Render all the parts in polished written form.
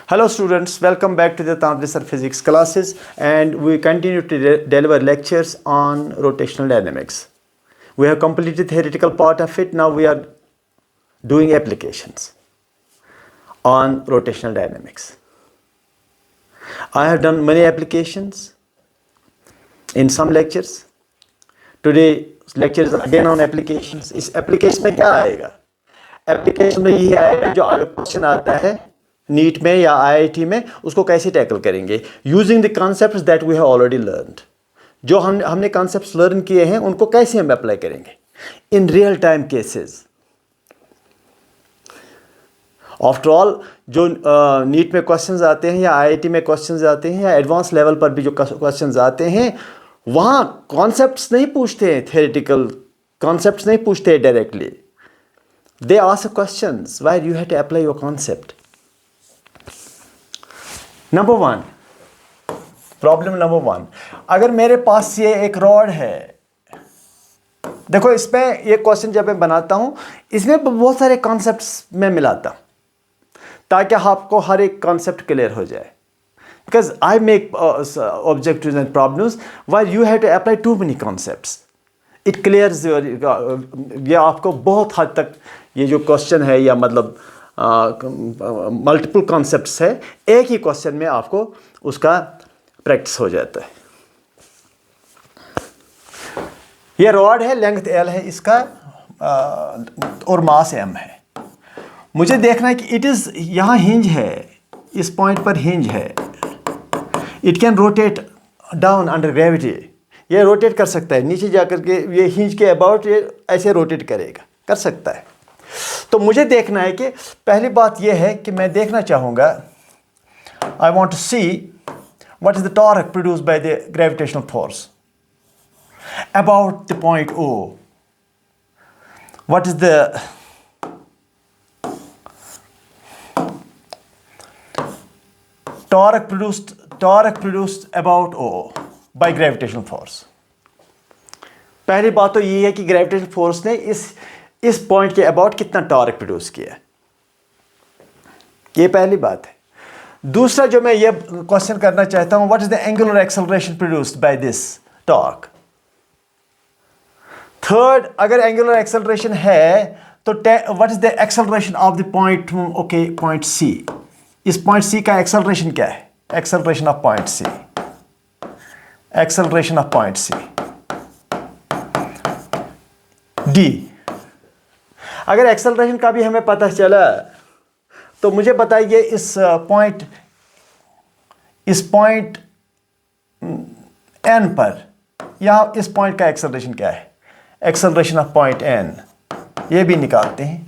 Hello students, welcome back to the Tantra Sir Physics classes, and we continue to deliver lectures on rotational dynamics. We have completed the theoretical part of it. Now we are doing applications on rotational dynamics. I have done many applications in some lectures. Today lecture is again on applications. इस application में क्या आएगा? Application में ये आएगा जो आगे question आता है नीट में या आईआईटी में, उसको कैसे टैकल करेंगे using the concepts that we have already learned. जो हमने कॉन्सेप्ट्स लर्न किए हैं उनको कैसे हम अप्लाई करेंगे in real time cases. After all जो नीट में क्वेश्चंस आते हैं या आईआईटी में क्वेश्चंस आते हैं या एडवांस लेवल पर भी जो क्वेश्चंस आते हैं वहाँ कॉन्सेप्ट्स नहीं पूछते हैं, थ्योरेटिकल कॉन्सेप्ट्स नहीं पूछते हैं directly. They ask questions where you have to apply your concept. Number one, problem number one, अगर मेरे पास ये एक रॉड है, देखो इसमें ये क्वेश्चन जब मैं बनाता हूँ इसमें बहुत सारे कॉन्सेप्ट्स मैं मिलाता हूँ ताकि आपको हर एक कॉन्सेप्ट क्लियर हो जाए. Because I make objectives and problems where you have to apply to many concepts. It clears ये आपको बहुत हद तक ये जो क्वेश्चन है या मतलब मल्टीपल कॉन्सेप्ट्स है, एक ही क्वेश्चन में आपको उसका प्रैक्टिस हो जाता है. ये रॉड है, लेंथ L है इसका और मास M है. मुझे देखना है कि इट इज़ यहाँ हिंज है, इस पॉइंट पर हिंज है. It can rotate down under gravity. ये रोटेट कर सकता है नीचे जाकर के, ये हिंज के अबाउट ये ऐसे रोटेट करेगा, कर सकता है. तो मुझे देखना है कि पहली बात यह है कि मैं देखना चाहूँगा, I want to see what is the torque produced by the gravitational force about the point O. What is the torque produced about O by gravitational force. पहली बात तो ये है कि ग्रेविटेशनल फोर्स ने इस पॉइंट के अबाउट कितना टॉर्क प्रोड्यूस किया, ये पहली बात है. दूसरा जो मैं ये क्वेश्चन करना चाहता हूं, what is the angular acceleration produced by this torque. Third, अगर एंगुलर एक्सेलरेशन है तो what is the acceleration of the point, okay, point C. इस पॉइंट C का एक्सेलरेशन क्या है? Acceleration of point C, acceleration of point C. D, अगर acceleration का भी हमें पता चला तो मुझे बताइए इस पॉइंट N पर या इस पॉइंट का एक्सेलरेशन क्या है? एक्सेलरेशन ऑफ पॉइंट N, ये भी निकालते हैं.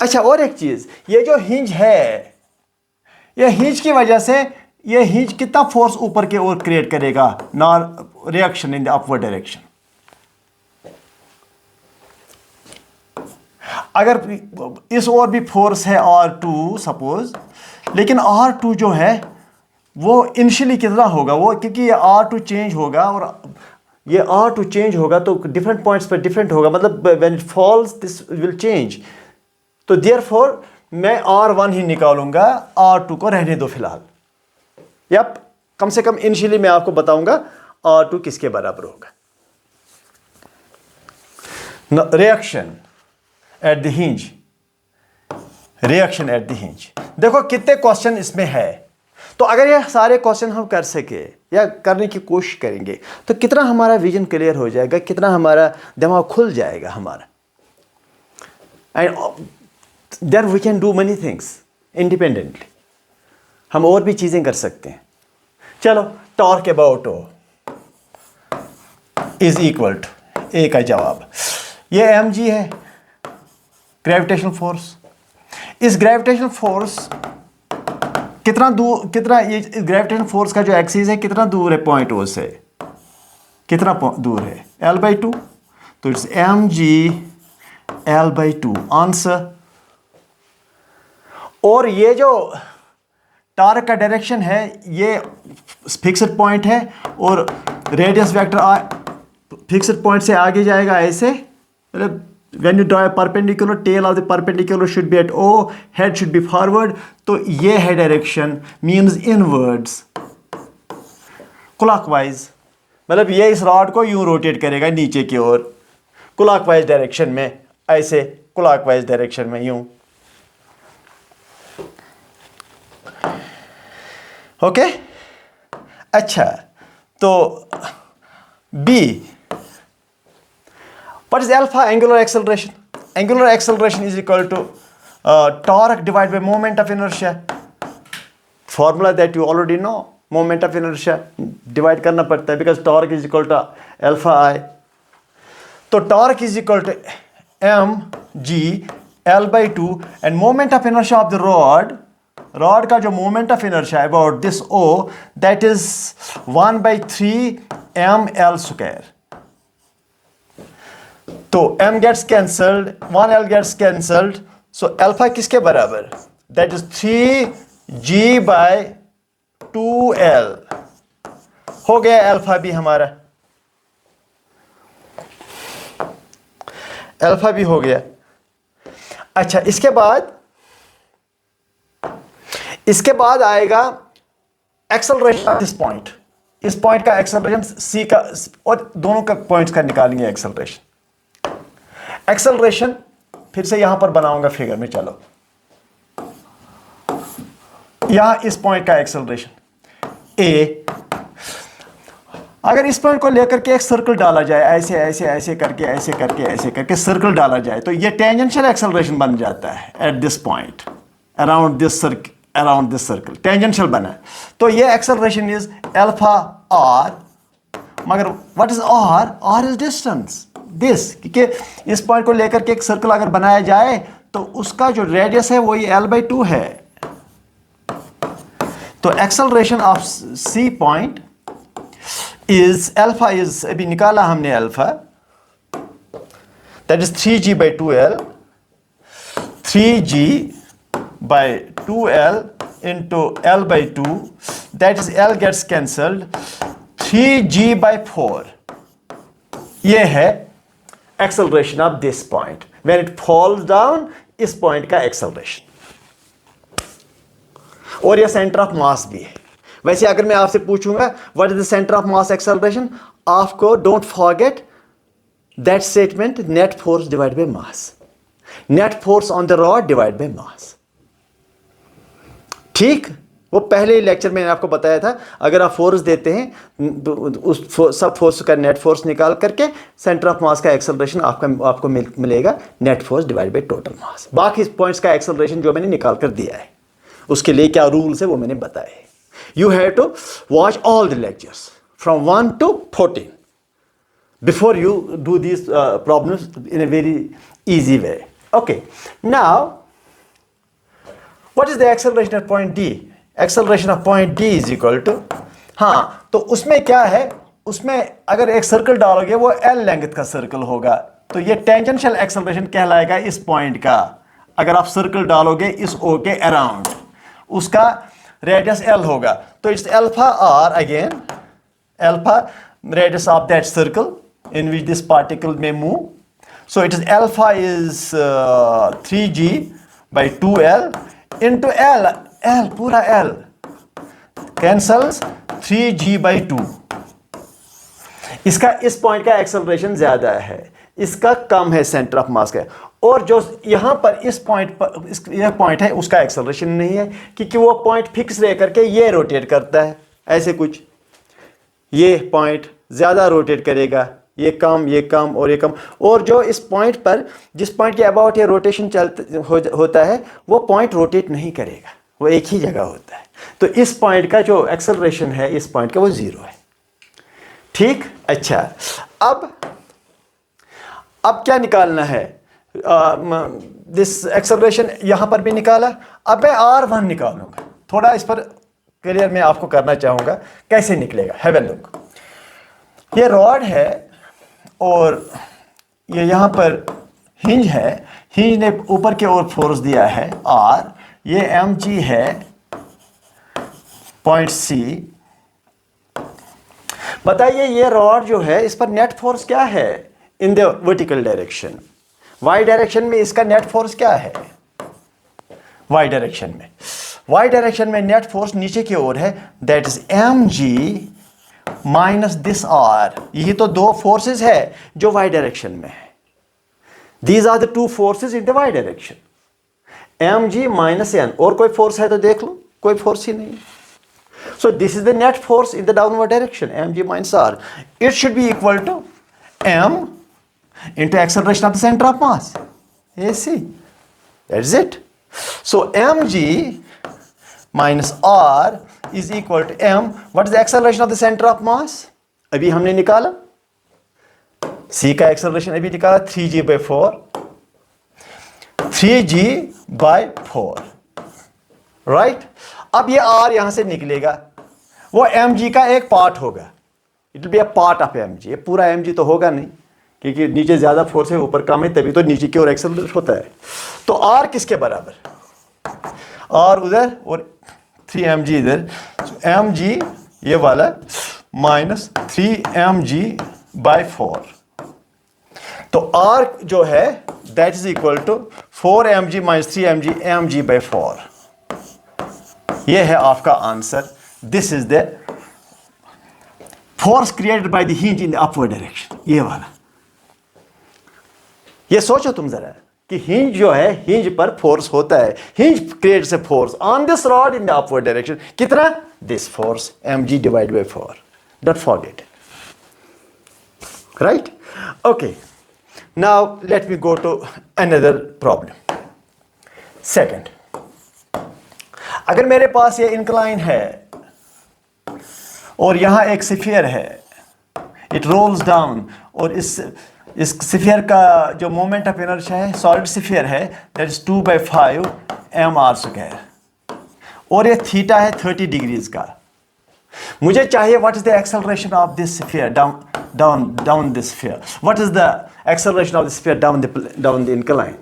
अच्छा, और एक चीज, ये जो हिंज है, ये हिंज की वजह से ये हिंज कितना फोर्स ऊपर के ओर क्रिएट करेगा, non reaction in the upward direction. अगर इस ओर भी फोर्स है R2 सपोज, लेकिन R2 जो है वो इनिशियली कितना होगा, वो क्योंकि ये R2 चेंज होगा और ये R2 चेंज होगा तो डिफरेंट पॉइंट्स पर डिफरेंट होगा, मतलब when it falls this will change. तो देयरफॉर मैं R1 ही निकालूंगा, R2 को रहने दो फिलहाल. यप, कम से कम इनिशियली मैं आपको बताऊंगा R2 किसके बराबर होगा. Reaction at the hinge, reaction at the hinge. देखो कितने क्वेश्चन इसमें है, तो अगर ये सारे क्वेश्चन हम कर सके या करने की कोशिश करेंगे तो कितना हमारा विजन क्लियर हो जाएगा, कितना हमारा दिमाग खुल जाएगा हमारा. And then we can do many things independently. हम और भी चीज़ें कर सकते हैं. चलो, torque about O is equal to, A का जवाब, ये mg है, ग्रेविटेशनल फोर्स. इस ग्रेविटेशनल फोर्स कितना दूर, कितना ये ग्रेविटेशनल फोर्स का जो एक्सिस है कितना दूर है पॉइंट O से, कितना दूर है? L/2. तो इट्स mg L/2 आंसर. और ये जो टॉर्क का डायरेक्शन है ये फिक्स्ड पॉइंट है और रेडियस वेक्टर फिक्स्ड पॉइंट से आगे जाएगा ऐसे, मतलब when you draw a perpendicular, tail of the perpendicular should be at O, head should be forward. तो ये है डायरेक्शन, means inwards, clockwise, मतलब ये इस रॉड को यूं रोटेट करेगा नीचे की ओर, क्लॉकवाइज डायरेक्शन में, ऐसे क्लॉकवाइज डायरेक्शन में यूं। ओके अच्छा, तो B, what is alpha? Angular acceleration. Angular acceleration is equal to torque divided by moment of inertia. Formula that you already know. Moment of inertia divide करना पड़ता है because torque is equal to alpha I. तो torque is equal to mg L by 2 and moment of inertia of the rod का जो moment of inertia about this O, that is 1 by 3 ml square. तो m gets cancelled, 1l gets cancelled, so alpha किसके बराबर? That is 3g by 2l। हो गया alpha भी हमारा, alpha भी हो गया। अच्छा, इसके बाद आएगा एक्सेलरेशन एट दिस पॉइंट। इस पॉइंट का एक्सेलरेशन c का, और दोनों का पॉइंट्स का निकालेंगे एक्सेलरेशन। एक्सेलरेशन फिर से यहां पर बनाऊंगा फिगर में, चलो यहां इस पॉइंट का एक्सेलरेशन a, अगर इस पॉइंट को लेकर के एक सर्कल डाला जाए, ऐसे ऐसे ऐसे करके ऐसे करके ऐसे करके सर्कल डाला जाए, तो ये टेंजेंशियल एक्सेलरेशन बन जाता है at this point, around this circle tangential बना। तो ये एक्सेलरेशन इज अल्फा आर, मगर what is r? R is distance this, क्योंकि इस पॉइंट को लेकर के एक सर्कल अगर बनाया जाए तो उसका जो रेडियस है वो ये l by 2 है। तो acceleration of C point is alpha, is अभी निकाला हमने alpha, that is 3g by 2l, 3g by 2l into l by 2, that is l gets cancelled, 3g by 4। ये है acceleration of this point when it falls down, इस point का acceleration. और यह centre of मास भी है। वैसे अगर मैं आपसे पूछूंगा what is the centre of mass acceleration, आपको don't forget that statement, net force divide by mass, net force on the rod divide by mass. ठीक, वो पहले ही लेक्चर में आपको बताया था, अगर आप फोर्स देते हैं तो उस सब फोर्स का नेट फोर्स निकाल करके सेंटर ऑफ मास का एक्सेलरेशन आपको मिलेगा net force divide by total mass. बाकी पॉइंट्स का एक्सेलरेशन जो मैंने निकाल कर दिया है, उसके लिए क्या रूल्स है वो मैंने बताया है। You have to watch all the lectures from 1 to 14 before you do this problems in a very easy way. Okay, now what is the acceleration at point D? Acceleration of point D is equal to, हाँ, तो उसमें क्या है, उसमें अगर एक circle डालोगे वो L लेंथ का सर्कल होगा, तो ये टेंजेंशियल एक्सेलरेशन कहलाएगा इस पॉइंट का। अगर आप सर्कल डालोगे इस O के अराउंड, उसका रेडियस L होगा, तो it's alpha R again, alpha radius of that circle in which this particle may move. So it is alpha is 3g by 2l into L पूरा L cancels 3g by 2। इसका इस point का acceleration ज्यादा है, इसका कम है centre of mass का। और जो यहाँ पर इस पॉइंट पर यह पॉइंट है उसका एक्सेलरेशन नहीं है, क्योंकि वो पॉइंट फिक्स रह करके ये रोटेट करता है ऐसे कुछ, ये पॉइंट ज़्यादा रोटेट करेगा, ये कम और ये कम। और जो इस पॉइंट पर, जिस पॉइंट के अबाउट ये रोटेशन होता है, वो पॉइंट रोटेट नहीं करेगा, वो एक ही जगह होता है। तो इस पॉइंट का जो एक्सेलरेशन है इस पॉइंट का वो ज़ीरो है। ठीक, अच्छा, अब क्या निकालना है? दिस एक्सेलरेशन यहाँ पर भी निकाला, अब मैं R1 निकालूंगा। थोड़ा इस पर क्लियर मैं आपको करना चाहूँगा कैसे निकलेगा। हैव अ लुक, ये रॉड है और ये यहाँ पर हिंज है, हिंज ने ऊपर की ओर फोर्स दिया है R, ये mg है पॉइंट C। बताइए ये रॉड जो है इस पर नेट फोर्स क्या है in the vertical direction? Y direction में इसका नेट फोर्स क्या है? वाई डायरेक्शन में नेट फोर्स नीचे की ओर है, that is mg minus this r। यही तो दो फोर्सेस है जो वाई डायरेक्शन में है। These are the two forces in the Y direction, mg minus n। और कोई फोर्स है तो देख लो, कोई फोर्स ही नहीं। So this is the net force in the downward direction, mg minus r। It should be equal to m into acceleration of the center of mass, AC. That's it. So mg minus r is equal to m. What is the acceleration of the center of mass? अभी हमने निकाला c का acceleration, अभी निकाला 3g by 4, 3g by 4, right? अब ये r यहां से निकलेगा, वो mg का एक पार्ट होगा। It will be a part of mg। ये पूरा mg तो होगा नहीं, क्योंकि नीचे ज्यादा फोर्स है ऊपर कम है, तभी तो नीचे की ओर एक्सेलरेट होता है। तो r किसके बराबर? r उधर और 3mg इधर। mg ये वाला माइनस 3mg बाय 4। तो r जो है that is equal to 4mg minus 3mg, mg by 4। ये है आपका answer. This is the force created by the hinge in the upward direction. ये वाला, ये सोचो तुम जरा कि हिंज जो है, हिंज पर फोर्स होता है, hinge creates a force on this rod in the upward direction. कितना? This force mg divide by 4। Don't forget, right? Okay, now let me go to another problem. Second, अगर मेरे पास ये incline है और यहां एक स्फीयर है, इट रोल्स डाउन, और इस स्फीयर का जो मोमेंट ऑफ इनर्शिया है, सॉलिड स्फीयर है, दैट इज 2/5 mr², और ये थीटा है 30 डिग्रीज का। मुझे चाहिए what is the acceleration of this sphere down this sphere, what is the acceleration of the sphere down the incline.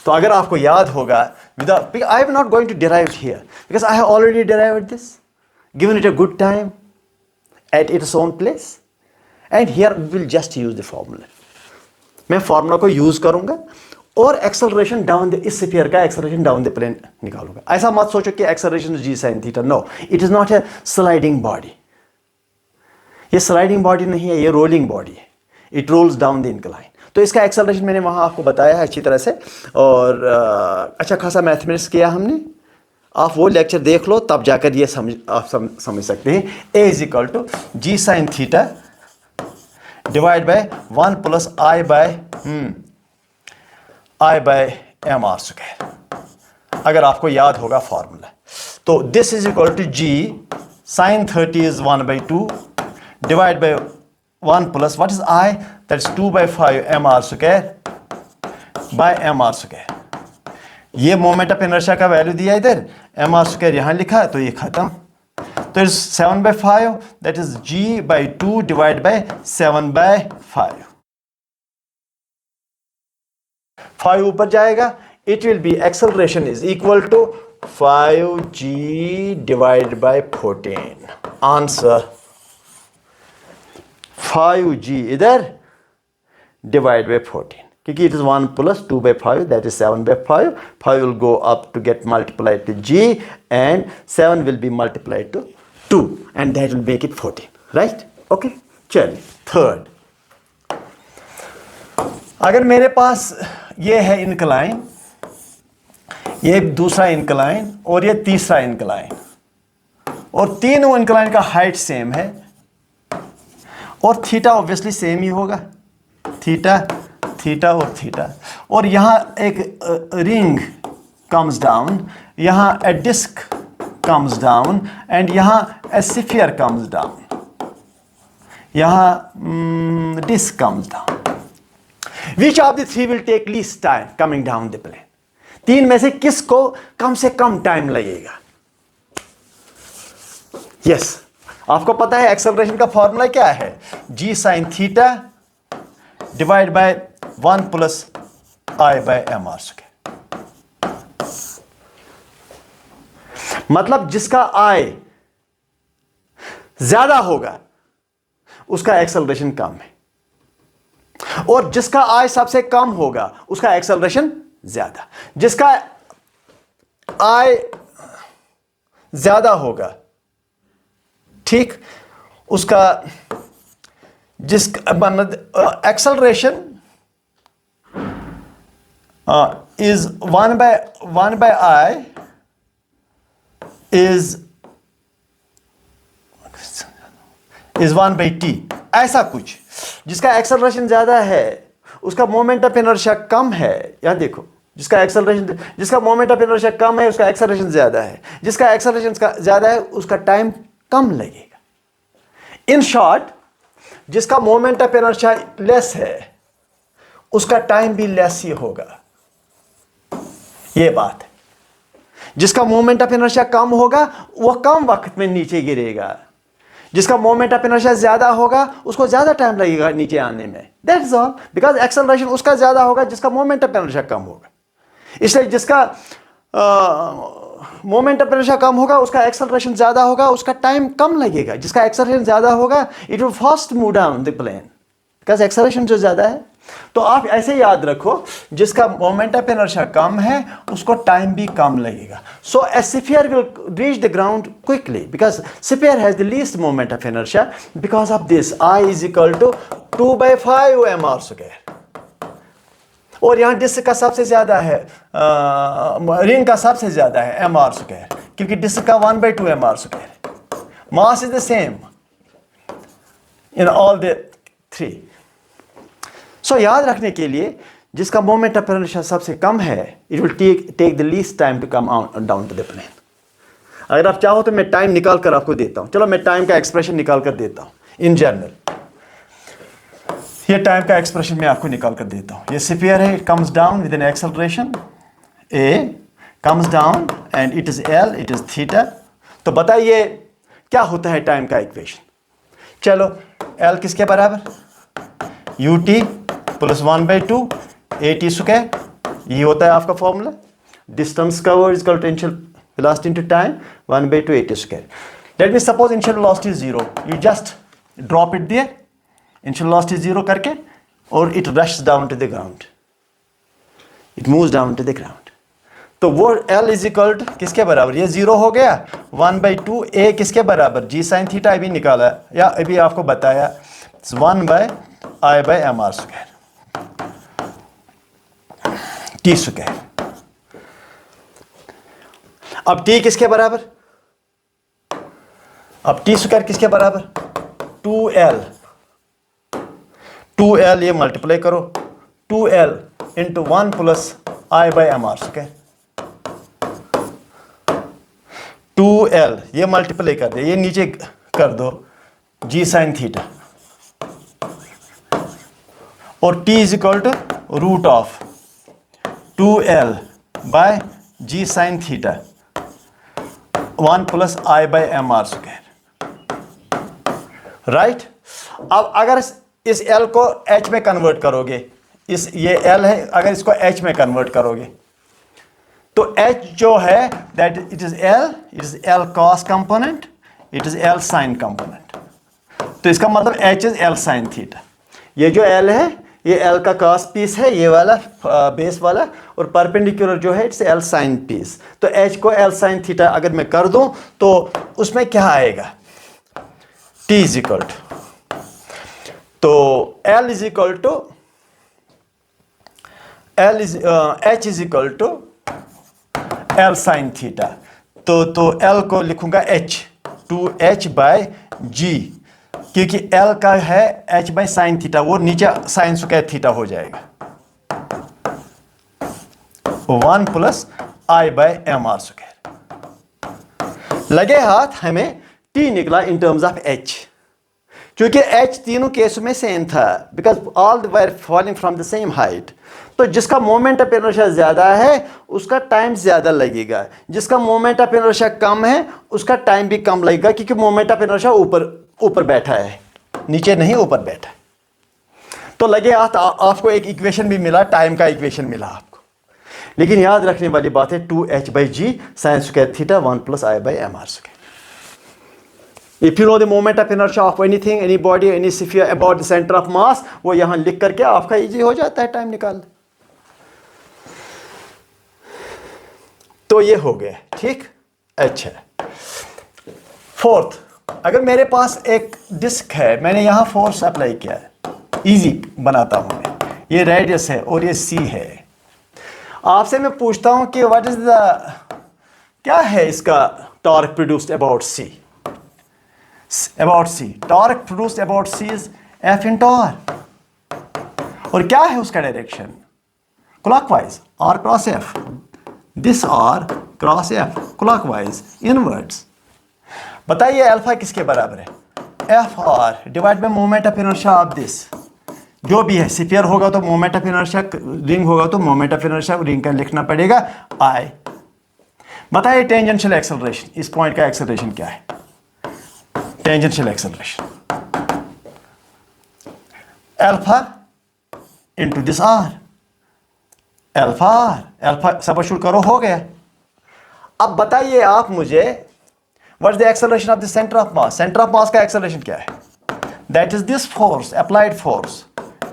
तो अगर आपको याद होगा, without, I am not going to derive here because I have already derived this, given it a good time at its own place, and here we will just use the formula। मैं formula को use करूंगा और acceleration down the, इस sphere का acceleration down the plane निकालूंगा। ऐसा मत सोचो कि acceleration g sin theta, no, it is not a sliding body. ये स्लाइडिंग बॉडी नहीं है, ये रोलिंग बॉडी है। It rolls down the incline. तो इसका एक्सेलरेशन मैंने वहां आपको बताया है अच्छी तरह से, और अच्छा खासा मैथमेटिक्स किया हमने। आप वो लेक्चर देख लो, तब जाकर ये समझ सकते हैं। A is equal to g sine theta divide by 1 plus I by m r square, अगर आपको याद होगा फॉर्मूला। तो this is equal to g sine 30 is 1/2 divide by 1 plus what is I, that is 2/5 m r square by m r square. ये moment of inertia का value दिया इधर, M r square यहां लिखा है, तो ये खत्म। तो is 7/5, that is g/2 divide by 7/5। 5 ऊपर जाएगा, it will be acceleration is equal to 5g divide by 14। Answer 5g इधर डिवाइड बाय 14, क्योंकि it is 1 plus 2/5, that is 7/5. 5 will go up to get multiplied to g, and 7 will be multiplied to 2, and that will make it 14, right? Okay, चलिए third. अगर मेरे पास ये है incline, ये दूसरा incline और ये तीसरा इंक्लाइन, और तीनों इंक्लाइन का हाइट सेम है, और थीटा ऑब्वियसली सेम ही होगा, थीटा थीटा और थीटा, और यहां एक रिंग कम्स डाउन, यहां a disc comes down, and यहां ए स्फीयर कम्स डाउन, यहां disc comes down. Which of the three will take least time coming down the plane? तीन में से किसको कम से कम टाइम लगेगा? यस, आपको पता है एक्सेलरेशन का फॉर्मूला क्या है, g sine theta divide by 1 plus I by m r square. मतलब जिसका आई ज्यादा होगा उसका एक्सेलरेशन कम है, और जिसका आई सबसे कम होगा उसका एक्सेलरेशन ज्यादा, जिसका आई ज्यादा होगा, ठीक, उसका जिसका acceleration is 1 by I is 1 by T, ऐसा कुछ। जिसका एक्सेलरेशन ज्यादा है उसका मोमेंट ऑफ इनर्शिया कम है। यहां देखो, जिसका मोमेंट ऑफ इनर्शिया कम है उसका एक्सेलरेशन ज्यादा है, जिसका एक्सेलरेशन ज्यादा है उसका टाइम कम लगेगा। इन शॉर्ट, जिसका मोमेंट ऑफ इनर्शिया लेस है उसका टाइम भी लेस ही होगा, ये बात है। जिसका मोमेंट ऑफ इनर्शिया कम होगा वह कम वक्त में नीचे गिरेगा, जिसका मोमेंट ऑफ इनर्शिया ज्यादा होगा उसको ज्यादा टाइम लगेगा नीचे आने में। दैट्स ऑल, बिकॉज एक्सेलरेशन उसका ज्यादा होगा जिसका मोमेंट ऑफ इनर्शिया कम होगा। इसलिए जिसका मोमेंट ऑफ इनर्शिया कम होगा उसका एक्सेलरेशन ज्यादा होगा, उसका टाइम कम लगेगा। जिसका एक्सेलरेशन ज्यादा होगा it will fast move down the plane, because acceleration जो ज्यादा है। तो आप ऐसे याद रखो, जिसका मोमेंट ऑफ इनर्शिया कम है उसको टाइम भी कम लगेगा। सो a sphere will reach the ground quickly because sphere has the least moment of inertia. Because of this, I is equal to 2 by 5 mr square। और यहाँ डिस्क का सबसे ज्यादा है, रिंग का सबसे ज्यादा है mr square, क्योंकि डिस्क का 1 by 2 mr square। Mass is the same in all the three. So याद रखने के लिए, जिसका मोमेंट ऑफ इनर्शिया सबसे कम है it will take the least time to come down to the plane. अगर आप चाहो तो मैं टाइम निकाल कर आपको देता हूं। चलो मैं टाइम का एक्सप्रेशन निकाल कर देता हूं इन जनरल। ये टाइम का एक्सप्रेशन मैं आपको निकाल कर देता हूं। ये स्फीयर है, it comes down with an acceleration a, comes down and it is l, it is theta. तो बताइए क्या होता है टाइम का इक्वेशन। चलो, l किसके बराबर, ut plus 1 by 2 at square, ये होता है आपका formula. Distance covered is equal to initial velocity into time 1 by 2 at square. Let me suppose initial velocity is 0, you just drop it there, initial velocity 0 करके, और it rush down to the ground, it moves down to the ground. तो वो l is equal to किसके बराबर, ये 0 हो गया, 1 by 2 a किसके बराबर, g साइन थीटा अभी निकाला या अभी आपको बताया, 1 by I by mr square T square. अब टी किसके बराबर, अब टी स्क्वायर किसके बराबर, 2l ये मल्टीप्लाई करो, 2l into 1 plus I by mr square. 2l ये मल्टीप्लाई कर दे, ये नीचे कर दो, g साइन थीटा, और t is equal to root of 2l by g sine theta 1 plus I by mr square, right. अब अगर इस l को h में कन्वर्ट करोगे, ये l है, अगर इसको h में कन्वर्ट करोगे तो h जो है that it is l cos component, it is l sign component. तो इसका मतलब h is l sine theta. ये जो l है ये l का cos पीस है, ये वाला बेस वाला, और परपेंडिकुलर जो है इट्स l साइन पीस। तो h को l साइन थीटा अगर मैं कर दूं तो उसमें क्या आएगा, t इज इक्वल टू, तो l is equal to h is equal to l sine theta. तो l को लिखूंगा h, 2h बाय g, क्योंकि l का है h बाई साइन थीटा, वो नीचे साइन स्क्वायर थीटा हो जाएगा, 1 plus I by mr square. लगे हाथ, हमें t निकला इन टर्म्स ऑफ h, क्योंकि h तीनों केसों में सेम था, because all were falling from the same height. तो जिसका मोमेंट ऑफ इनर्शिया ज्यादा है उसका टाइम ज्यादा लगेगा, जिसका मोमेंट ऑफ इनर्शिया कम है उसका टाइम भी कम लगेगा, क्योंकि मोमेंट ऑफ इनर्शिया ऊपर बैठा है, नीचे नहीं ऊपर बैठा है। तो लगे आपको एक इक्वेशन भी मिला, टाइम का इक्वेशन मिला आपको। लेकिन याद रखने वाली बात है 2h by g sine square theta 1 plus I by mr square. If you know the moment of inertia of anything, any body, any sphere about the centre of mass, वो यहाँ लिख करके आपका इजी हो जाता है टाइम निकाल। तो ये हो गया, ठीक। अच्छा, फोर्थ, अगर मेरे पास एक डिस्क है, मैंने यहाँ फोर्स अप्लाई किया है, इजी बनाता हूँ मैं, ये रेडियस है और ये सी है। आपसे मैं पूछता हूँ कि व्हाट इज द, क्या है इसका torque produced about C, torque produced about C is F in torque, और क्या है उसका direction, clockwise r cross F, this r cross F, clockwise inwards. बताइए अल्फा किसके बराबर है, F r divide by moment of inertia of this, जो भी है, स्फीयर होगा तो मोमेंट ऑफ इनर्शिया, रिंग होगा तो मोमेंट ऑफ इनर्शिया रिंग का लिखना पड़ेगा आई। बताइए टेंजेंशियल एक्सेलरेशन, इस पॉइंट का एक्सेलरेशन क्या है, tangential acceleration alpha into this r, alpha substitute करो, हो गया। अब बताइए आप मुझे what is the acceleration of the centre of mass, centre of mass का एक्सेलरेशन क्या है, that is this force, applied force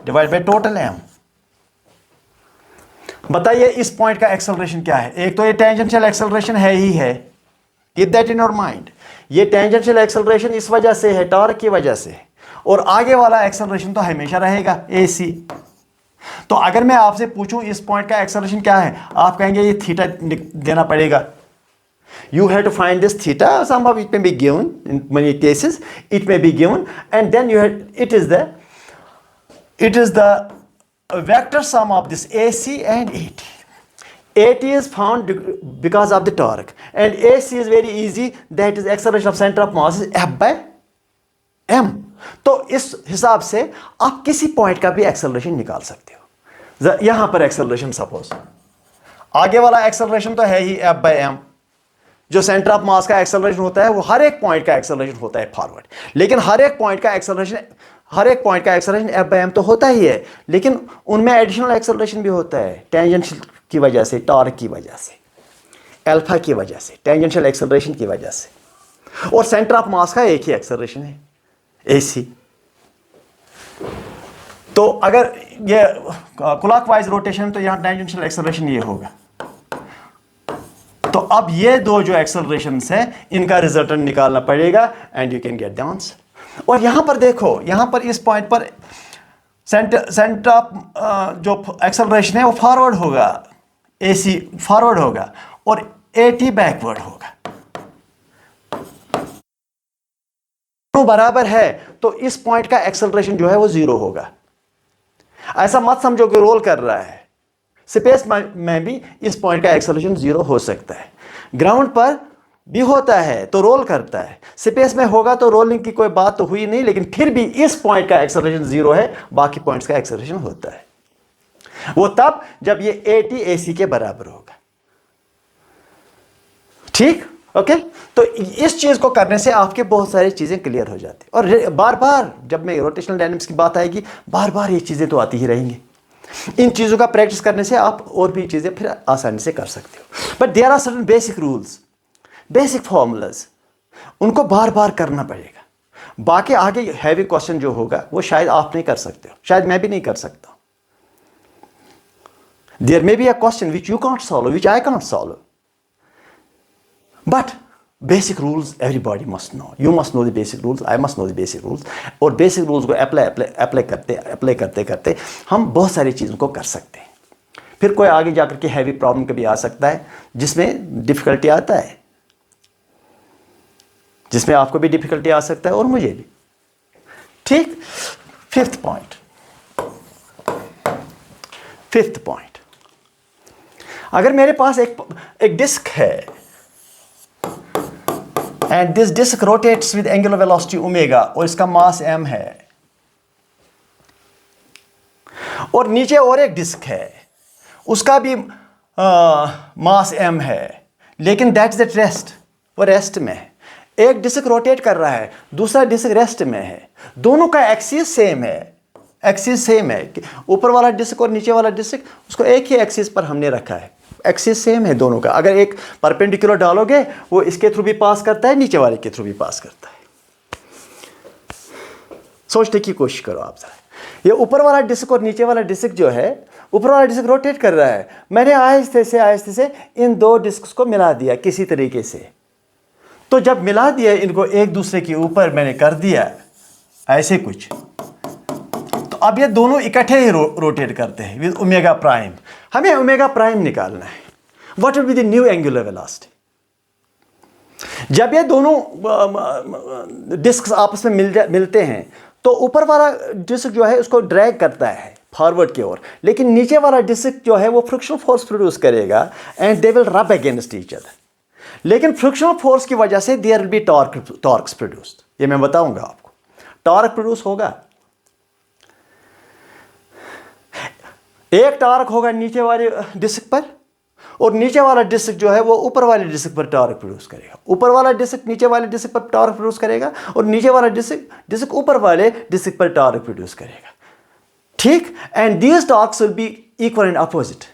divide by total M. बताइए इस पॉइंट का एक्सेलरेशन क्या है, एक तो ये टेंजेंशियल एक्सेलरेशन है ही है, keep that in your mind, ये टेंजेंशियल एक्सेलरेशन इस वजह से है, टॉर्क की वजह से, और आगे वाला एक्सेलरेशन तो हमेशा रहेगा ए सी। तो अगर मैं आपसे पूछूं इस पॉइंट का एक्सेलरेशन क्या है, आप कहेंगे ये थीटा देना पड़ेगा, you have to find this theta, somehow it may be given, in many cases it may be given, and then you have, it is the vector sum of this AC and AT. AT is found because of the torque, and AC is very easy, that is acceleration of center of mass is F by m। तो इस हिसाब से आप किसी point का भी acceleration निकाल सकते हो। यहां पर एक्सेलरेशन, सपोज आगे वाला एक्सेलरेशन तो है ही F by m, जो सेंटर ऑफ मास का एक्सेलरेशन होता है वो हर एक पॉइंट का एक्सेलरेशन होता है फॉरवर्ड, लेकिन हर एक पॉइंट का एक्सेलरेशन एफ बाई एम तो होता ही है, लेकिन उनमें एडिशनल एक्सेलरेशन भी होता है, टेंजेंशियल की वजह से, टॉर्क की वजह से, अल्फा की वजह से, टेंजेंशियल एक्सेलरेशन की वजह से, और सेंटर ऑफ मास का एक ही एक्सेलरेशन है ए सी। तो अगर ये क्लॉकवाइज रोटेशन तो यहाँ टेंजेंशियल एक्सेलरेशन ये होगा। तो अब ये दो जो एक्सेलरेशंस हैं इनका रिजल्टेंट निकालना पड़ेगा, and you can get the answer. और यहां पर देखो, यहां पर इस पॉइंट पर सेंटर ऑफ जो एक्सेलरेशन है वो फॉरवर्ड होगा, एसी फॉरवर्ड होगा और एटी बैकवर्ड होगा। तो बराबर है, तो इस पॉइंट का एक्सेलरेशन जो है वो जीरो होगा। ऐसा मत समझो कि रोल कर रहा है, स्पेस में भी इस पॉइंट का एक्सेलरेशन जीरो हो सकता है, ग्राउंड पर भी होता है तो रोल करता है, स्पेस में होगा तो रोलिंग की कोई बात तो हुई नहीं, लेकिन फिर भी इस पॉइंट का एक्सेलरेशन जीरो है, बाकी पॉइंट्स का एक्सेलरेशन होता है। वो तब जब ये एटी एसी के बराबर होगा। ठीक, ओके। तो इस चीज को करने से आपके बहुत सारी चीजें क्लियर हो जाती है, और बार बार जब मैं रोटेशनल डायनामिक्स की बात आएगी, बार बार ये चीजें तो आती ही रहेंगी। इन चीज़ों का प्रैक्टिस करने से आप और भी चीज़ें फिर आसानी से कर सकते हो। But there are certain basic rules, basic formulas, उनको बार बार करना पड़ेगा। बाकी आगे हैवी क्वेश्चन जो होगा वो शायद आप नहीं कर सकते हो, शायद मैं भी नहीं कर सकता। There may be a question which you cannot solve, which I cannot solve, but basic rules everybody must know, you must know the basic rules, I must know the basic rules. और basic rules को apply करते करते हम बहुत सारी चीज़ों को कर सकते हैं। फिर कोई आगे जाकर के हैवी प्रॉब्लम कभी आ सकता है जिसमें डिफिकल्टी आता है, जिसमें आपको भी डिफिकल्टी आ सकता है और मुझे भी। ठीक, फिफ्थ पॉइंट, अगर मेरे पास एक डिस्क है and this disc rotates with angular velocity omega, और इसका मास m है, और नीचे और एक डिस्क है उसका भी मास m है, लेकिन दैट इज एट रेस्ट, वो रेस्ट में है। एक डिस्क रोटेट कर रहा है, दूसरा डिस्क रेस्ट में है, दोनों का एक्सिस सेम है, ऊपर वाला डिस्क और नीचे वाला डिस्क उसको एक ही एक्सिस पर हमने रखा है, एक्सिस सेम है दोनों का। अगर एक परपेंडिकुलर डालोगे वो इसके थ्रू भी पास करता है, नीचे वाले के थ्रू भी पास करता है। सोचने की कोशिश करो आप जरा। ये ऊपर वाला डिस्क और नीचे वाला डिस्क जो है, ऊपर वाला डिस्क रोटेट कर रहा है, मैंने आहिस्ते से इन दो डिस्क को मिला दिया किसी तरीके से। तो जब मिला दिया इनको एक दूसरे के ऊपर मैंने कर दिया ऐसे कुछ, तो अब ये दोनों इकट्ठे ही रोटेट करते हैं विद ओमेगा प्राइम। हमें ओमेगा प्राइम निकालना है। What will be the new angular velocity? जब ये दोनों डिस्क आपस में मिलते हैं तो ऊपर वाला डिस्क जो है उसको ड्रैग करता है फॉरवर्ड की ओर, लेकिन नीचे वाला डिस्क जो है वो फ्रिक्शनल फोर्स प्रोड्यूस करेगा and they will rub against each other. लेकिन फ्रिक्शनल फोर्स की वजह से there will be torques produced. ये मैं बताऊंगा आपको। टॉर्क प्रोड्यूस होगा, एक टॉर्क होगा नीचे वाले डिस्क पर, और नीचे वाला डिस्क जो है वो ऊपर वाले डिस्क पर टॉर्क प्रोड्यूस करेगा। ऊपर वाला डिस्क नीचे वाले डिस्क पर टॉर्क प्रोड्यूस करेगा और नीचे वाला डिस्क ऊपर वाले डिस्क पर टॉर्क प्रोड्यूस करेगा। ठीक? And these torques will be equal and opposite,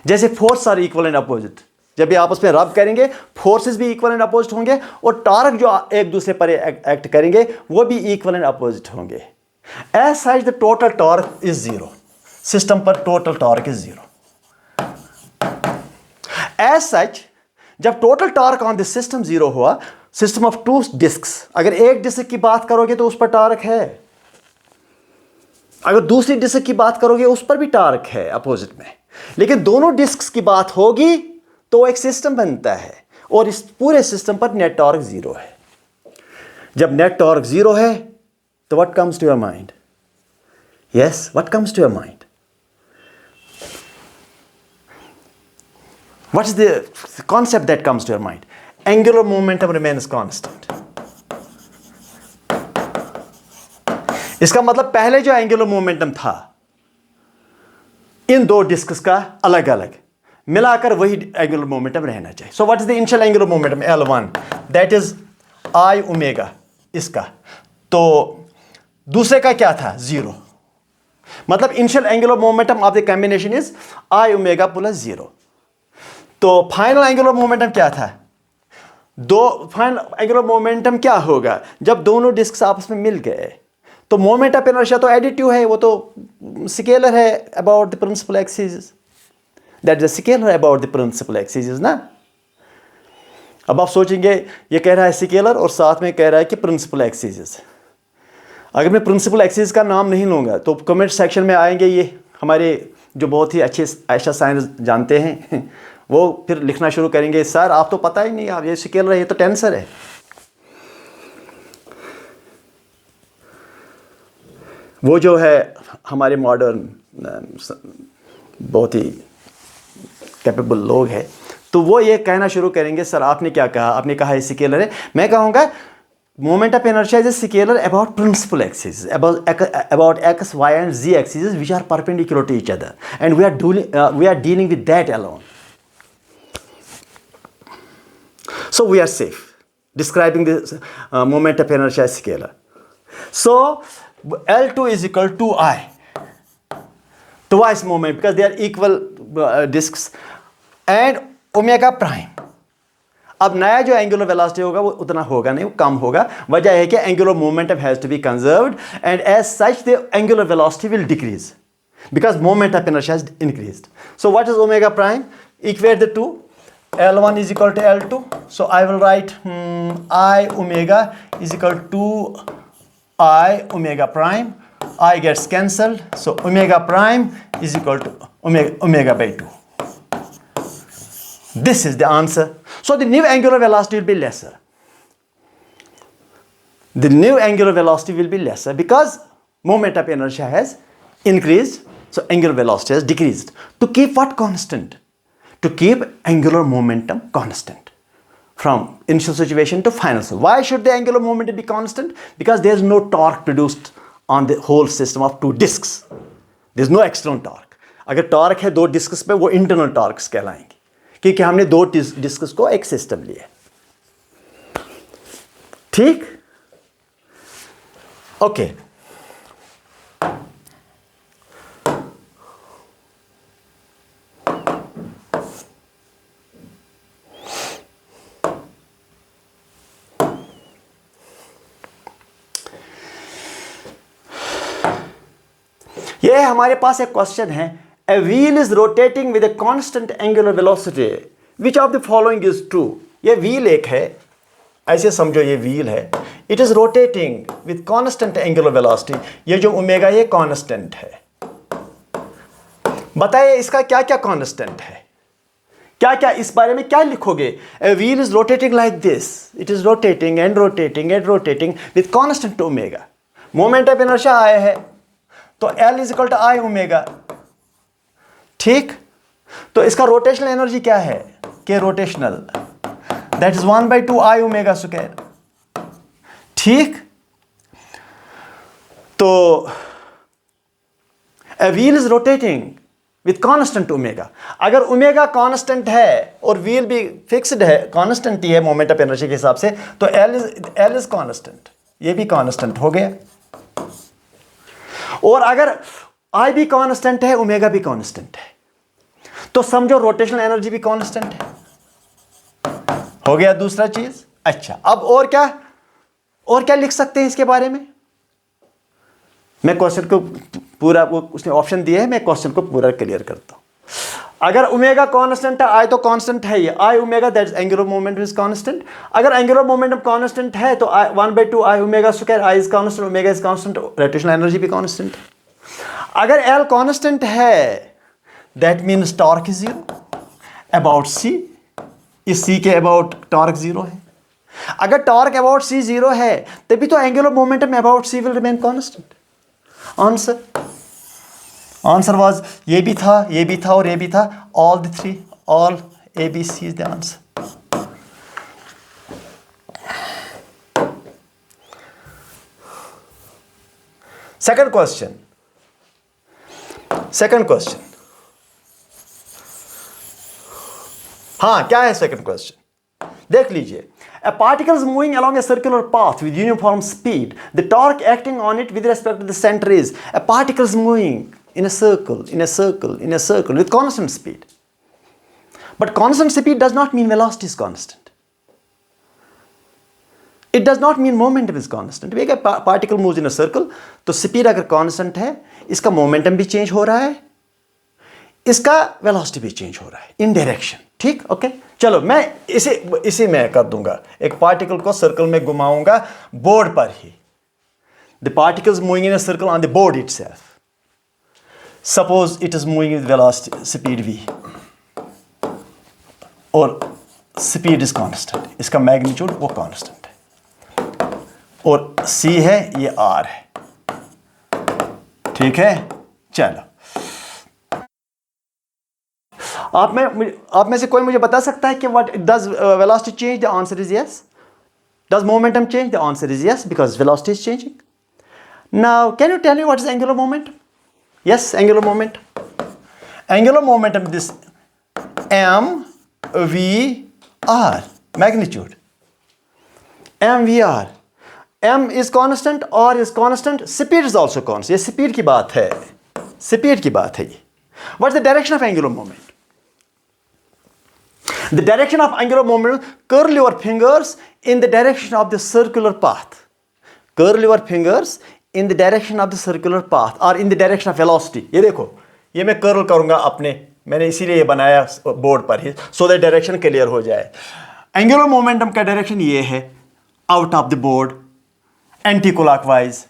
जैसे force are equal and opposite. जब ये आपस में रब करेंगे फोर्सेस भी इक्वल एंड अपोजिट होंगे, और टॉर्क जो एक दूसरे पर एक्ट करेंगे वो भी इक्वल एंड अपोजिट होंगे। As such the total torque is zero. System पर total torque is zero. As such जब total torque on this system zero हुआ, सिस्टम ऑफ टू डिस्क्स, अगर एक डिस्क की बात करोगे तो उस पर टॉर्क है, अगर दूसरी डिस्क की बात करोगे उस पर भी टॉर्क है अपोजिट में, लेकिन दोनों डिस्क्स की बात होगी तो एक सिस्टम बनता है, और इस पूरे सिस्टम पर नेट टॉर्क जीरो है। जब नेट टॉर्क जीरो है तो what comes to your mind? Yes, what comes to your mind? What is the concept that comes to your mind? Angular momentum remains constant. इसका मतलब पहले जो angular momentum था इन दो डिस्क्स का अलग अलग मिलाकर वही एंगुलर मोमेंटम रहना चाहिए। सो what is the initial angular momentum? L1, that is I omega इसका। तो दूसरे का क्या था? जीरो। मतलब initial angular momentum of the combination is I omega plus zero. तो फाइनल एंगुलर मोमेंटम क्या था? फाइनल एंगुलर मोमेंटम क्या होगा जब दोनों डिस्क्स आपस में मिल गए? तो मोमेंट ऑफ इनर्शिया तो एडिटिव है, वो तो स्केलर है about the principal axis. That is scalar about the principal axis ना। अब आप सोचेंगे ये कह रहा है स्केलर और साथ में कह रहा है कि प्रिंसिपल एक्सिस। अगर मैं प्रिंसिपल एक्सिस का नाम नहीं लूँगा तो कमेंट सेक्शन में आएंगे ये हमारे जो बहुत ही अच्छे ऐसा साइंस जानते हैं वो फिर लिखना शुरू करेंगे, सर आप तो पता ही नहीं, आप ये स्केलर है, ये तो टेंसर है। वो जो है हमारे मॉडर्न बहुत ही कैपेबल लोग हैं, तो वो ये कहना शुरू करेंगे, सर आपने क्या कहा? आपने कहा ये स्केलर है। मैं कहूँगा moment of inertia is a scalar about principal axis, about x, y and z axes which are perpendicular to each other, and we are dealing with that alone. So we are safe describing this moment of inertia as scalar. So L2 is equal to I, twice moment, because they are equal disks, and omega prime. अब नया जो angular velocity होगा वो उतना होगा नहीं, वो कम होगा। वजह है कि angular momentum has to be conserved, and as such the angular velocity will decrease because moment of inertia has increased. So what is omega prime? Equate the two. L1 is equal to L2. So I will write I omega is equal to I omega prime. I gets cancelled. So omega prime is equal to omega by 2. This is the answer. So the new angular velocity will be lesser. The new angular velocity will be lesser because moment of inertia has increased. So angular velocity has decreased. To keep what constant? To keep angular momentum constant from initial situation to final. Why should the angular momentum be constant? Because there is no torque produced on the whole system of two disks. There is no external torque. अगर torque है दो disks पे वो internal torques कहलाएंगे, क्योंकि हमने दो disks को एक system लिया। ठीक? Okay. ये हमारे पास एक क्वेश्चन है, ए wheel is rotating with a constant angular velocity, which of the following is true. ये व्हील एक है, ऐसे समझो ये व्हील है, it is rotating with constant angular velocity, ये जो ओमेगा ये कांस्टेंट है। बताइए इसका क्या क्या कांस्टेंट है, क्या क्या इस बारे में क्या लिखोगे। A wheel is rotating like this, it is rotating and rotating and rotating with constant omega. Moment of inertia आया है तो L is equal to I omega, ठीक। तो इसका रोटेशनल एनर्जी क्या है, K rotational, that is 1/2 I omega square, ठीक। तो a wheel is rotating with constant omega. अगर ओमेगा कांस्टेंट है और व्हील भी फिक्स्ड है, कांस्टेंट ही है मोमेंट ऑफ इनर्शिया के हिसाब से, तो L इज कांस्टेंट, ये भी कांस्टेंट हो गया। और अगर I भी कांस्टेंट है, ओमेगा भी कांस्टेंट है, तो समझो रोटेशनल एनर्जी भी कांस्टेंट है, हो गया दूसरा चीज। अच्छा, अब और क्या लिख सकते हैं इसके बारे में। मैं क्वेश्चन को पूरा, वो उसने ऑप्शन दिए है, मैं क्वेश्चन को पूरा क्लियर करता हूं। अगर ओमेगा कांस्टेंट है, आई तो कांस्टेंट है, ये I omega that is angular momentum is constant. अगर एंगुलर मोमेंटम कांस्टेंट है तो 1/2 I omega square, I is constant, omega is constant, rotational energy भी कांस्टेंट है। अगर L कांस्टेंट है that means torque is 0 about C, इस C के about torque 0 है। अगर टॉर्क अबाउट C 0 है तभी तो angular momentum about C will remain constant. Answer was ये भी था, ये भी था और ये भी था, all the three, all ABC is the answer. Second question, हाँ क्या है सेकंड क्वेश्चन, देख लीजिए। A particle is moving along a circular path with uniform speed. The torque acting on it with respect to the center is, a particle is moving in a circle with constant speed. But constant speed does not mean velocity is constant. It does not mean momentum is constant. देखिए particle moves in a circle, तो speed अगर constant है, इसका momentum भी change हो रहा है, इसका वेलोसिटी भी चेंज हो रहा है इन डायरेक्शन, ठीक। ओके, चलो मैं इसे मैं कर दूंगा, एक पार्टिकल को सर्कल में घुमाऊंगा बोर्ड पर ही। The particle is moving in a circle on the board itself. Suppose it is moving with velocity speed v और स्पीड इज कांस्टेंट, इसका मैग्नीट्यूड वो कांस्टेंट है, और c है, ये r है, ठीक है। चलो आप में से कोई मुझे बता सकता है कि what does velocity change? The answer is yes. Does momentum change? The answer is yes, because velocity is changing. Now can you tell me what is angular momentum? Yes, angular momentum, angular momentum this mv/r magnitude, mv/r, m is constant, r is constant, speed is also constant। ये speed की बात है, speed की बात है ये। What's the direction of angular moment? The direction of angular moment, curl your fingers in the direction of the circular path. Curl your fingers in the direction of the circular path or in the direction of velocity. ये देखो, ये मैं curl करूंगा अपने, मैंने इसीलिए ये बनाया बोर्ड पर ही, so that डायरेक्शन क्लियर हो जाए। एंगुलर मोमेंटम का डायरेक्शन ये है, out of the board, anti clockwise,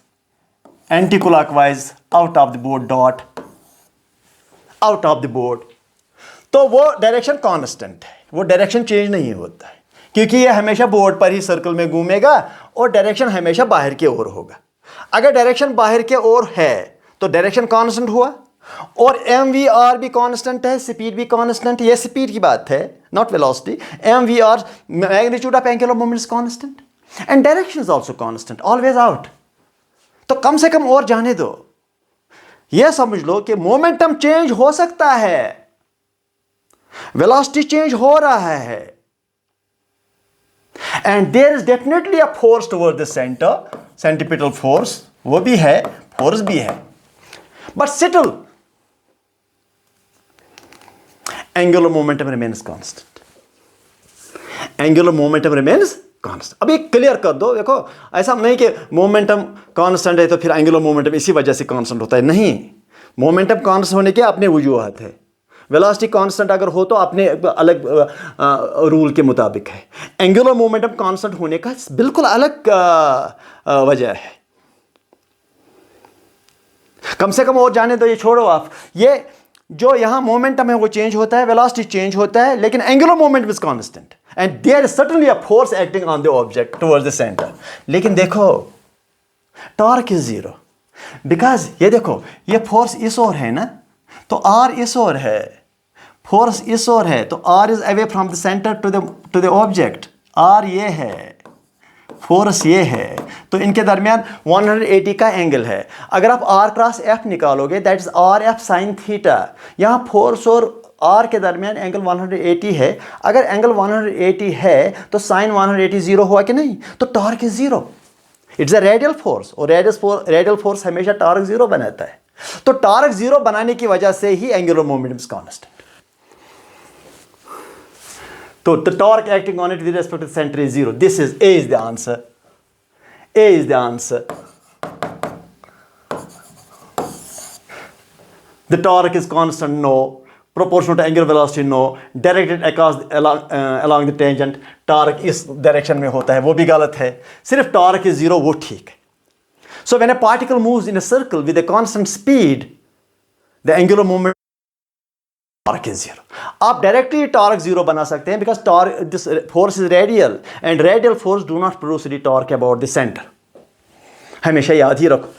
out of the board, dot, out of the board. तो वो डायरेक्शन कांस्टेंट है, वो डायरेक्शन चेंज नहीं होता है, क्योंकि ये हमेशा बोर्ड पर ही सर्कल में घूमेगा और डायरेक्शन हमेशा बाहर की ओर होगा। अगर डायरेक्शन बाहर के ओर है तो डायरेक्शन कांस्टेंट हुआ, और mv/r भी कांस्टेंट है, स्पीड भी कांस्टेंट, ये स्पीड की बात है, not velocity. mv/r magnitude of angular moment is constant and direction is also constant, always out. तो कम से कम और जाने दो, यह समझ लो कि मोमेंटम चेंज हो सकता है, वेलोसिटी चेंज हो रहा है, and there is definitely a force toward the centre, centripetal force वो भी है, फोर्स भी है, but still angular momentum remains constant, angular momentum remains constant. अब ये क्लियर कर दो, देखो ऐसा नहीं कि मोमेंटम कांस्टेंट है तो फिर एंगुलर मोमेंटम इसी वजह से कांस्टेंट होता है, नहीं। मोमेंटम कांस्टेंट होने के अपने वजूहत है, वेलोसिटी कांस्टेंट अगर हो तो अपने अलग रूल के मुताबिक है। एंगुलर मोमेंटम कांस्टेंट होने का बिल्कुल अलग वजह है। कम से कम और जाने दो, ये छोड़ो आप, ये जो यहाँ मोमेंटम है वो चेंज होता है, वेलोसिटी चेंज होता है, लेकिन angular momentum is constant and there is certainly a force acting on the object towards the centre. लेकिन देखो टॉर्क इज जीरो, बिकॉज ये देखो ये फोर्स इस ओर है ना, तो आर इस ओर है, फोर्स इस ओर है, तो r is away from the centre to the object, r ये है, फोर्स ये है, तो इनके दरमियान 180 का एंगल है। अगर आप आर क्रॉस एफ निकालोगे that is are F sine theta, यहाँ फोर्स और आर के दरमियान एंगल 180 है। अगर एंगल 180 है तो साइन 180 जीरो हुआ कि नहीं, तो torque is zero, it's a radial force, और रेडियल फोर्स हमेशा टॉर्क जीरो बनाता है। तो टॉर्क जीरो बनाने की वजह से ही एंगुलर मोमेंटम इज कांस्टेंट। तो the torque acting on it with respect to the center is zero. This is A is the answer. A is the answer. The torque is constant, no. Proportional to angular velocity, no. Directed along the tangent, torque इस direction में होता है, वो भी गलत है। सिर्फ torque is zero, वो ठीक है। So when a particle moves in a circle with a constant speed, the angular moment torque is zero. आप डायरेक्टली टॉर्क जीरो बना सकते हैं, because torque this force is radial and radial force do not produce any torque about the centre. हमेशा याद ही रखो,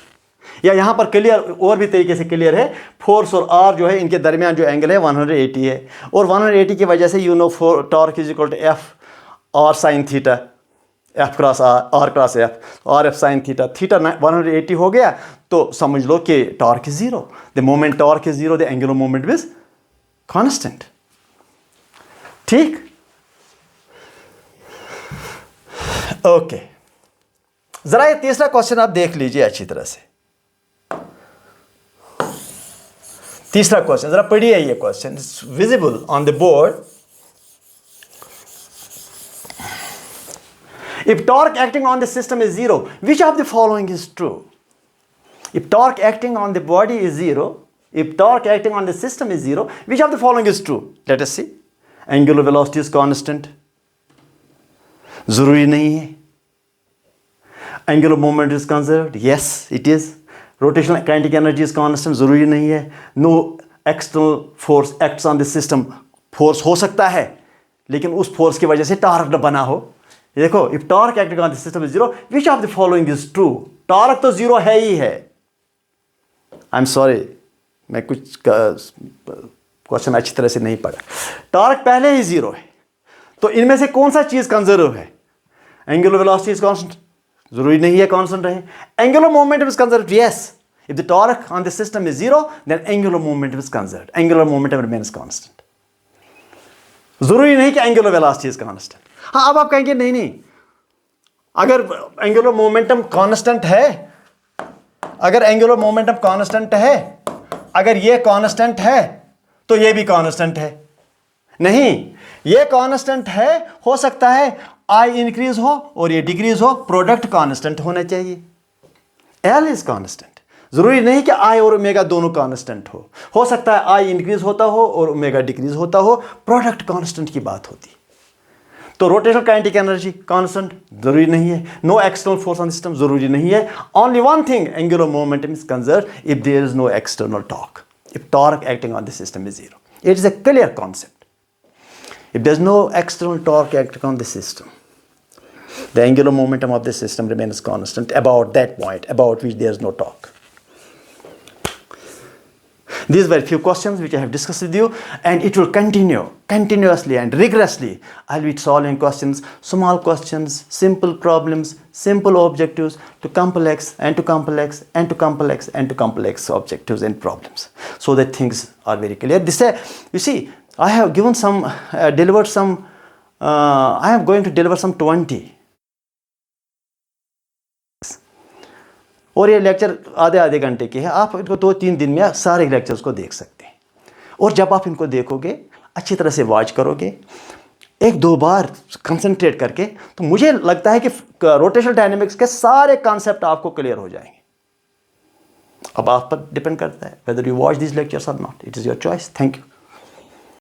या यहां पर क्लियर और भी तरीके से क्लियर है, फोर्स और आर जो है इनके दरमियान जो एंगल है 180 है, और 180 की वजह से you know torque is equal to F r sine theta, F cross r cross F, r F sine theta, theta 180 हो गया, तो समझ लो कि torque is zero, the moment torque is zero, the angular moment is constant. ठीक, okay. जरा ये तीसरा क्वेश्चन आप देख लीजिए अच्छी तरह से। तीसरा क्वेश्चन जरा पढ़िए, ये question is visible on the board. If torque acting on the system is zero, which of the following is true? If torque acting on the body is zero, if torque acting on the system is zero, which of the following is true? Let us see. Angular velocity is constant. जरूरी नहीं है। Angular moment is conserved. Yes, it is. Rotational kinetic energy is constant. जरूरी नहीं है। No external force acts on the system. Force हो सकता है, लेकिन उस force की वजह से टॉर्क न बना हो। देखो, if torque acting on the system is zero, which of the following is true? Torque तो जीरो है ही है। I'm sorry, मैं कुछ क्वेश्चन अच्छी तरह से नहीं पढ़ा। टॉर्क पहले ही जीरो है, तो इनमें से कौन सा चीज कंजर्व है? एंगुलर वेलोसिटी इज कांस्टेंट, जरूरी नहीं है कांस्टेंट रहे। Angular momentum is conserved, yes. If the torque on the system is zero, then angular momentum is conserved, angular momentum remains constant. जरूरी नहीं कि एंगुलर वेलोसिटी इज कांस्टेंट। हाँ, अब आप कहेंगे नहीं नहीं, अगर एंगुलर मोमेंटम कांस्टेंट है, अगर एंगुलर मोमेंटम कांस्टेंट है, अगर ये कांस्टेंट है तो ये भी कांस्टेंट है। नहीं, ये कांस्टेंट है, हो सकता है आई इंक्रीज हो और ये डिक्रीज हो, प्रोडक्ट कांस्टेंट होना चाहिए। एल इज कांस्टेंट, जरूरी नहीं कि आई और ओमेगा दोनों कांस्टेंट हो सकता है आई इंक्रीज होता हो और ओमेगा डिक्रीज होता हो, प्रोडक्ट कांस्टेंट की बात होती। तो रोटेशनल काइनेटिक एनर्जी कांस्टेंट, जरूरी नहीं है। No external force on system, जरूरी नहीं है। Only one thing, angular momentum is conserved if there is no external torque, if torque acting on the system is zero. It is a clear concept. If there is no external torque acting on the system, the angular momentum of the system remains constant about that point about which there is no torque. These were a few questions which I have discussed with you, and it will continue continuously and rigorously. I'll be solving questions, small questions, simple problems, simple objectives to complex and to complex and to complex and to complex objectives and problems, so that things are very clear. This you see, I have given some delivered some I am going to deliver some 20, और ये lecture आधे आधे घंटे के हैं। आप इनको 2-3 दिन में सारे लेक्चर्स को देख सकते हैं, और जब आप इनको देखोगे, अच्छी तरह से वॉच करोगे, 1-2 बार कंसंट्रेट करके, तो मुझे लगता है कि रोटेशनल डायनेमिक्स के सारे कॉन्सेप्ट आपको क्लियर हो जाएंगे। अब आप पर डिपेंड करता है whether you watch these lectures or not. It is your choice. Thank you.